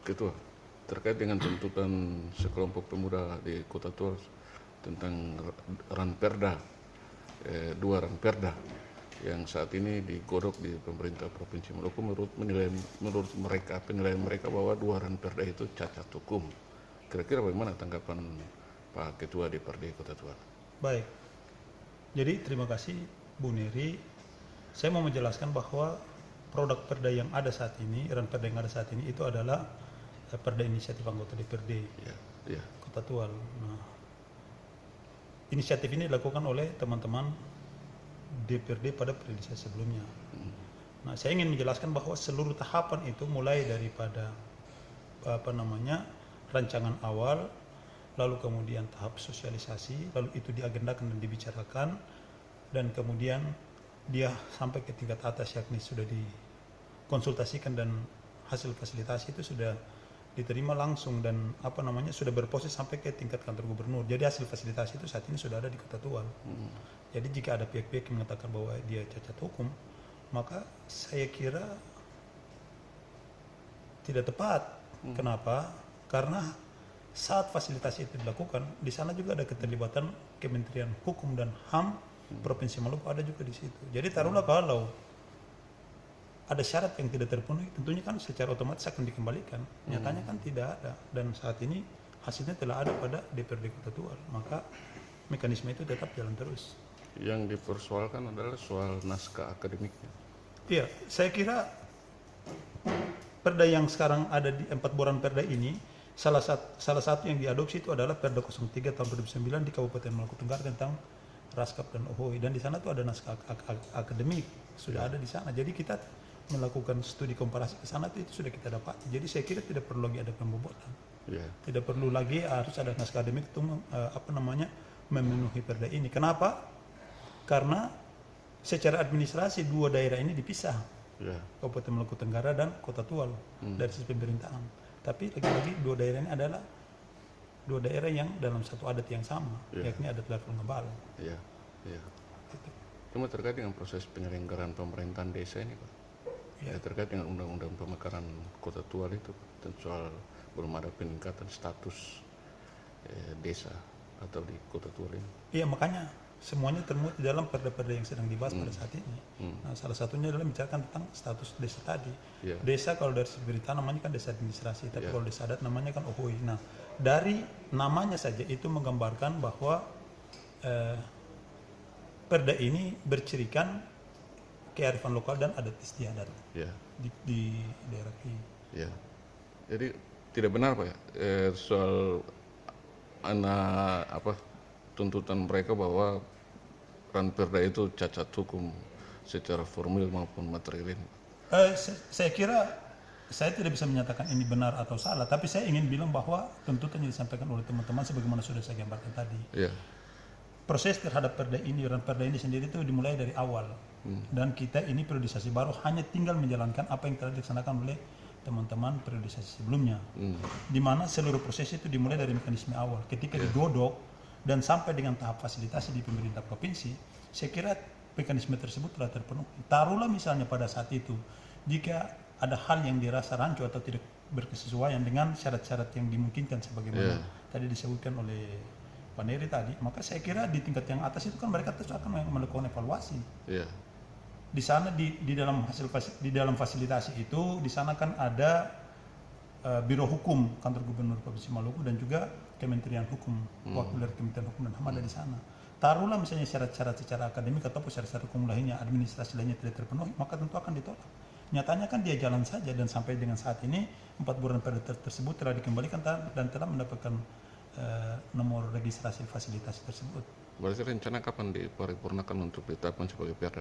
Ketua, terkait dengan tuntutan sekelompok pemuda di Kota Tua tentang Ranperda, dua Ranperda yang saat ini digodok di pemerintah Provinsi Maluku menurut mereka, penilaian mereka bahwa dua Ranperda itu cacat hukum. Kira-kira bagaimana tanggapan Pak Ketua DPRD Kota Tua? Baik, jadi terima kasih Bu Neri. Saya mau menjelaskan bahwa produk perda yang ada saat ini, Ranperda yang ada saat ini itu adalah perda inisiatif anggota DPRD Kota Tual. Nah, inisiatif ini dilakukan oleh teman-teman DPRD pada periode sebelumnya. Nah, saya ingin menjelaskan bahwa seluruh tahapan itu mulai daripada rancangan awal, lalu kemudian tahap sosialisasi, lalu itu diagendakan dan dibicarakan, dan kemudian dia sampai ke tingkat atas, yakni sudah dikonsultasikan dan hasil fasilitasi itu sudah diterima langsung dan sudah berproses sampai ke tingkat kantor gubernur. Jadi hasil fasilitasi itu saat ini sudah ada di Kota Tual. Jadi jika ada pihak-pihak yang mengatakan bahwa dia cacat hukum, maka saya kira tidak tepat. Kenapa? Karena saat fasilitasi itu dilakukan, di sana juga ada keterlibatan Kementerian Hukum dan HAM Provinsi Maluku, ada juga di situ. Jadi taruhlah kalau ada syarat yang tidak terpenuhi, tentunya kan secara otomatis akan dikembalikan. Nyatanya kan tidak ada, dan saat ini hasilnya telah ada pada DPRD Kota Tual, maka mekanisme itu tetap jalan terus. Yang dipersoalkan adalah soal naskah akademiknya. Iya, saya kira perda yang sekarang ada di 4 buah perda ini, salah satu yang diadopsi itu adalah Perda 03 tahun 2009 di Kabupaten Maluku Tenggara tentang Raskap dan Ohoi, dan di sana tuh ada naskah akademik sudah ada di sana. Jadi kita melakukan studi komparasi ke sana itu sudah kita dapat. Jadi saya kira tidak perlu lagi ada pembobotan. Tidak perlu lagi harus ada naskah akademik untuk memenuhi perda ini. Kenapa? Karena secara administrasi dua daerah ini dipisah, Kabupaten Maluku Tenggara dan Kota Tual dari sisi pemerintahan. Tapi lagi-lagi dua daerah ini adalah dua daerah yang dalam satu adat yang sama, yakni adat level Ngebal. Gitu. Cuma terkait dengan proses penyelenggaraan pemerintahan desa ini, Pak. Terkait dengan undang-undang pemekaran Kota Tual itu, dan soal belum ada peningkatan status desa atau di Kota Tual ini. Iya, makanya semuanya termuat di dalam perda-perda yang sedang dibahas pada saat ini. Nah, salah satunya adalah membicarakan tentang status desa tadi. Desa kalau dari sisi berita namanya kan desa administrasi, tapi kalau desa adat namanya kan Ohoi. Nah, dari namanya saja itu menggambarkan bahwa perda ini bercirikan kearifan lokal dan adat istiadat di daerah ini. Jadi tidak benar, Pak, soal tuntutan mereka bahwa Ranperda itu cacat hukum secara formil maupun material. Saya kira saya tidak bisa menyatakan ini benar atau salah, tapi saya ingin bilang bahwa tuntutan yang disampaikan oleh teman-teman sebagaimana sudah saya gambarkan tadi. Proses terhadap perda ini, Ranperda ini sendiri itu dimulai dari awal, dan kita ini periodisasi baru hanya tinggal menjalankan apa yang telah dilaksanakan oleh teman-teman periodisasi sebelumnya, di mana seluruh proses itu dimulai dari mekanisme awal. Ketika digodok dan sampai dengan tahap fasilitasi di pemerintah provinsi, saya kira mekanisme tersebut telah terpenuhi. Taruhlah misalnya pada saat itu, jika ada hal yang dirasa rancu atau tidak berkesesuaian dengan syarat-syarat yang dimungkinkan sebagaimana tadi disebutkan oleh Pak Neri tadi, maka saya kira di tingkat yang atas itu kan mereka terus akan melakukan evaluasi. Di sana di dalam fasilitasi itu, di sana kan ada Biro Hukum Kantor Gubernur Provinsi Maluku dan juga Kementerian Hukum, wakil dari Kementerian Hukum dan HAM ada di sana. Taruhlah misalnya syarat-syarat secara akademik ataupun syarat-syarat hukum lainnya, administrasi lainnya tidak terpenuhi, maka tentu akan ditolak. Nyatanya kan dia jalan saja, dan sampai dengan saat ini 4 bulan perda tersebut telah dikembalikan dan telah mendapatkan nomor registrasi fasilitasi tersebut. Berarti rencana kapan diparipurnakan untuk ditetapkan sebagai perda?